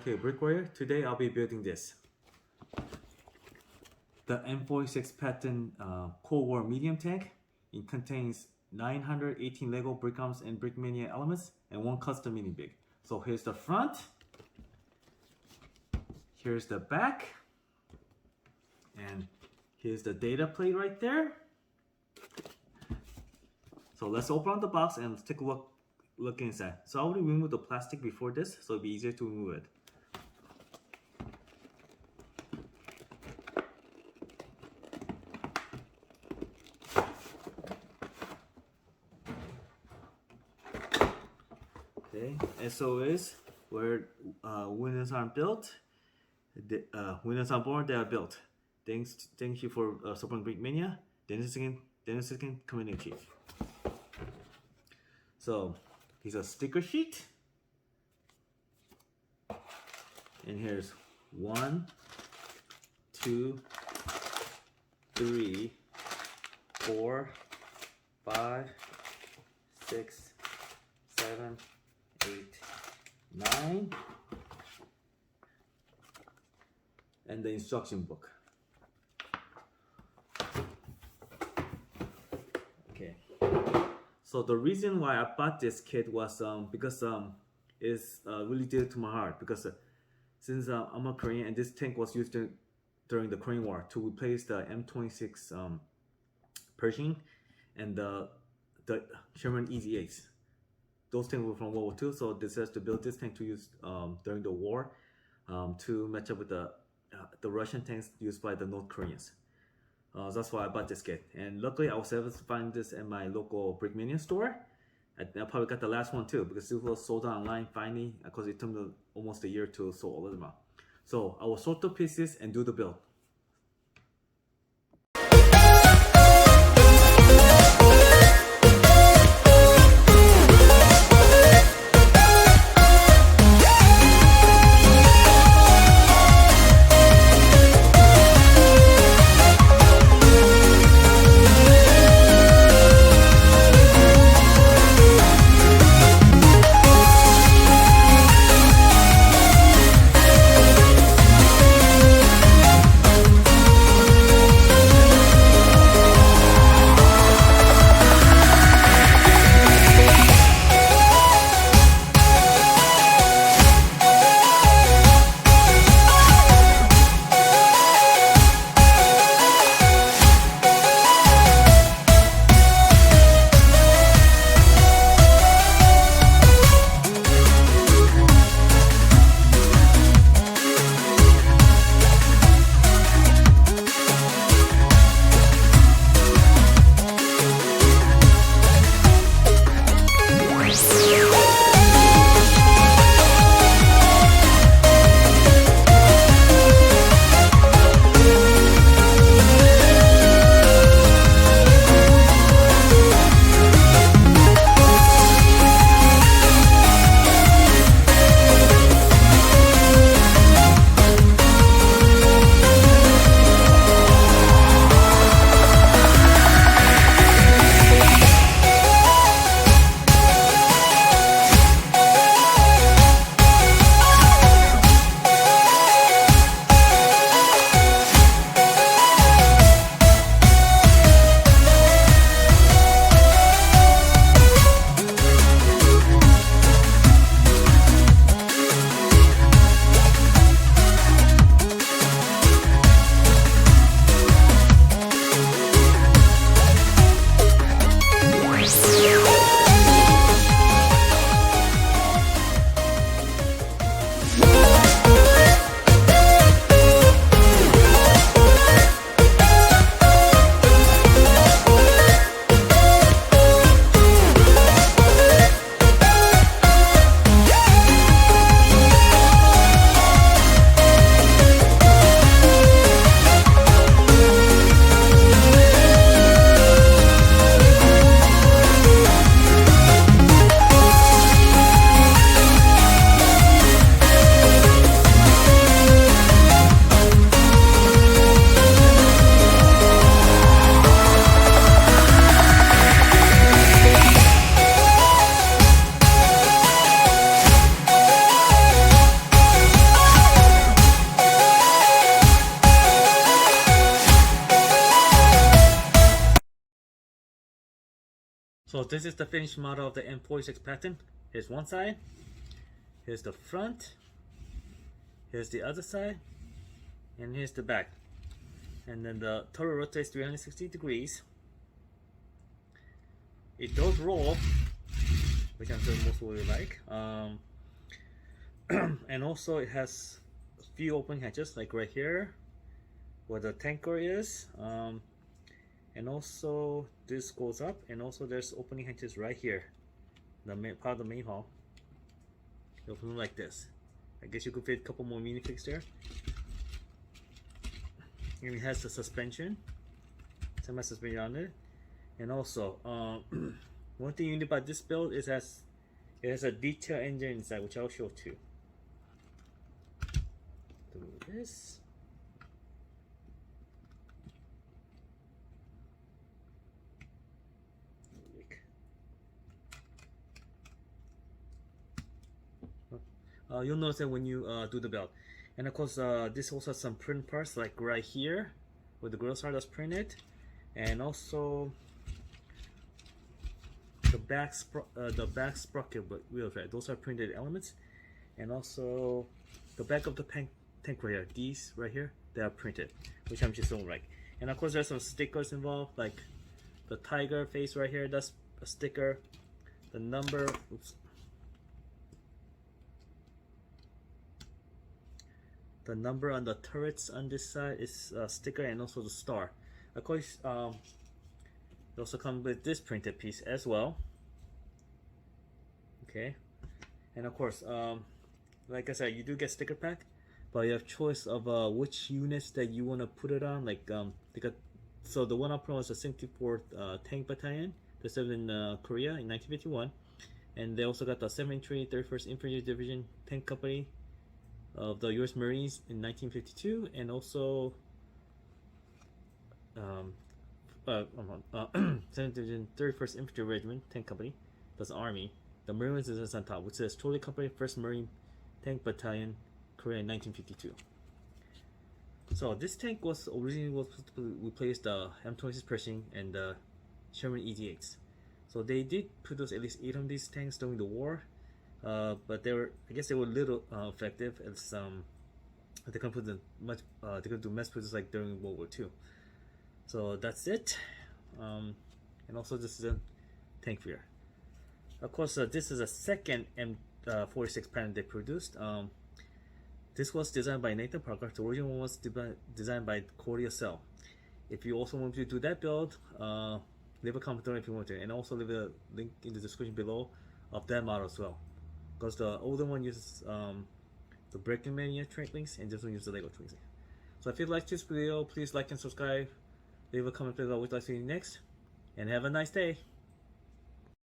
Okay, Brick Warrior, today I'll be building this. The M-26 Patton Cold War medium tank. It contains 918 Lego brick arms and Brickmania elements and one custom mini big. So here's the front, here's the back, and here's the data plate right there. So let's open up the box and let's take a look inside. So I already removed the plastic before this, so it'll be easier to remove it. Okay, SOS where windows aren't built. Windows on board, they are built. Thank you for supporting Brickmania. Dennis again, Commander Chief. So here's a sticker sheet, and here's 1, 2, 3, 4, 5, 6, 7, 8, 9, and the instruction book. Okay. So the reason why I bought this kit was because it's really dear to my heart, because since I'm a Korean and this tank was used during the Korean War to replace the M-26 Pershing and the Sherman Easy-8s. Those tanks were from World War II, so they decided to build this tank to use during the war to match up with the Russian tanks used by the North Koreans. That's why I bought this kit, and luckily I was able to find this in my local Brickmania store. I probably got the last one too, because it was sold online finally, because it took me almost a year to sort all of them out. So I will sort the pieces and do the build. So this is the finished model of the M-26 Patton. Here's one side, here's the front, here's the other side, and here's the back. And then the turret rotates 360 degrees. It does roll, which I'm sure most will like. And also it has a few open hatches, like right here, where the tanker is. And also this goes up, and also there's opening hatches right here, the main part of the main hull. It opens like this. I guess you could fit a couple more minifigs there. And it has the suspension, semi-suspension on it. And also, one thing unique about this build is it has a detail engine inside, which I'll show too. Do this. You'll notice that when you do the build. And of course, this also has some print parts, like right here, where the grill side is printed, and also the back sprocket wheel track. Those are printed elements, and also the back of the tank right here. These right here, they are printed, which I'm just don't like. And of course, there's some stickers involved, like the tiger face right here. That's a sticker. The number. Oops. The number on the turrets on this side is a sticker, and also the star. Of course, it also comes with this printed piece as well. Okay, and of course, like I said, you do get sticker pack, but you have choice of which units that you want to put it on. Like so the one up was the 74th Tank Battalion, that served in Korea in 1951, and they also got the 7th 31st Infantry Division Tank Company of the U.S. Marines in 1952, and also 7th Division 31st Infantry Regiment Tank Company. That's the Army. The Marines is on top, which says Trolley Company 1st Marine Tank Battalion, Korea in 1952. So this tank was originally supposed to replace the M-26 Pershing and the Sherman ED8s. So they did produce at least 8 of these tanks during the war. But I guess they were little effective, as they couldn't put they couldn't do mass produce like during World War II. So that's it. And also this is a tank rear. Of course, this is a second M-46 Patton they produced. This was designed by Nathan Parker. The original one was designed by Cody Osell. If you also want to do that build, leave a comment down if you want to, and also leave a link in the description below of that model as well. Because the older one uses the Brickmania trait links, and this one uses the Lego trait links. So if you like this video, please like and subscribe. Leave a comment below what you'd like to see next, and have a nice day.